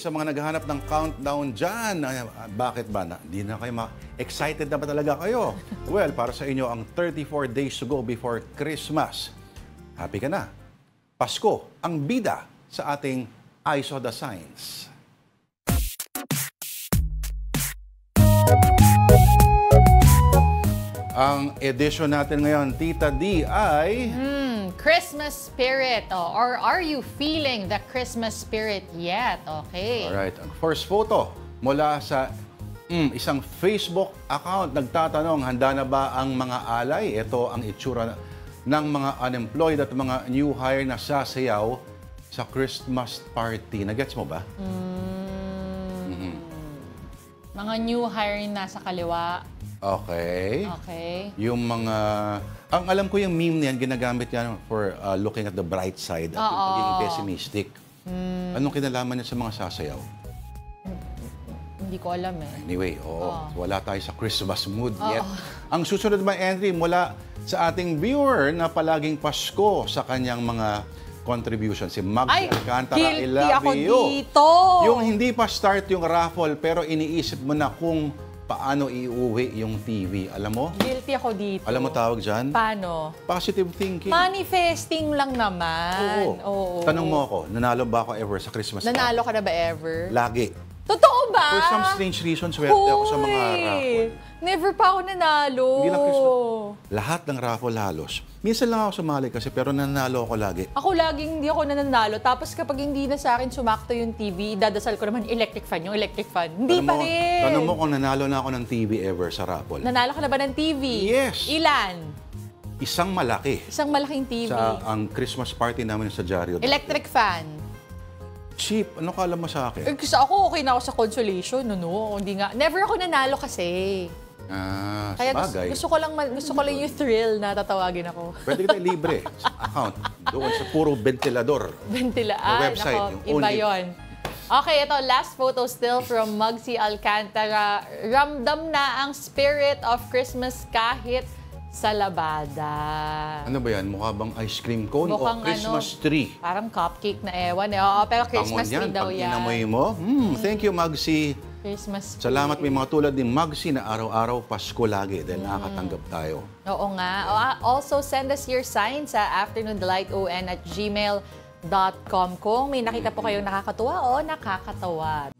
Sa mga naghahanap ng countdown dyan, bakit ba? Hindi na kayo excited na ba talaga kayo? Well, para sa inyo, ang 34 days to go before Christmas. Happy ka na? Pasko, ang bida sa ating I Saw the Signs. Ang edition natin ngayon, Tita D, ay... Christmas spirit. Or are you feeling the Christmas spirit yet? Okay. Alright, ang first photo mula sa isang Facebook account. Nagtatanong, handa na ba ang mga alay? Ito ang itsura ng mga unemployed at mga new hire na sasayaw sa Christmas party. Nagets mo ba? Mga new hire nasa kaliwa. Okay. Okay. Yung mga... Ang alam ko yung meme niyan, ginagamit yan for looking at the bright side at yung pagiging pessimistic. Anong kinalaman niya sa mga sasayaw? Hindi ko alam eh. Anyway, wala tayo sa Christmas mood yet. Ang susunod naman entry mula sa ating viewer na palaging Pasko sa kanyang mga contribution. Si Maggie Alcantara, I love ako you. dito. Yung hindi pa start yung raffle pero iniisip mo na kung paano iuwi yung TV. Alam mo? Guilty ako dito. Alam mo tawag dyan? Paano? Positive thinking. Manifesting lang naman. Oo. Tanong mo ako, nanalo ba ako ever sa Christmas party? Nanalo ka na ba ever? Lagi. Totoo ba? For some strange reason, swerte ako sa mga raffle. Never pa ako nanalo. Hindi lang Christmas. Lahat ng raffle halos. Minsan lang ako sumali kasi pero nanalo ako lagi. Ako laging hindi ako nananalo. Tapos kapag hindi na sa akin sumakto yung TV, dadasal ko naman electric fan, yung electric fan. Hindi pa rin. Tanong mo kung nanalo na ako ng TV ever sa raffle. Nanalo ka na ba ng TV? Yes. Ilan? Isang malaki. Isang malaking TV. Sa ang Christmas party namin sa Diaryo. Electric fan. Cheap. Ano ka alam mo sa akin? Kasi ako okay na ako sa consolation. No, hindi nga. Never ako nanalo kasi. Kaya sabagay. gusto ko lang yung thrill na tatawagin ako. Pwede kita libre sa account. Doon sa puro ventilador. Ventilaan. website, Ako, yung iba only. yun. Okay, ito, last photo still from Maggie Alcantara. Ramdam na ang spirit of Christmas kahit sa labada. Ano ba yan? Mukha bang ice cream cone Mukhang o Christmas tree? Parang cupcake na ewan. Oo, pero Christmas Bangon tree daw Pag yan. inamoy mo. Thank you, Magsi. Christmas tree. Salamat may mga tulad ni Magsi na araw-araw Pasko lagi dahil nakakatanggap tayo. Oo nga. Also, send us your signs sa afternoondelighton@gmail.com kung may nakita po kayong nakakatuwa o nakakatawa.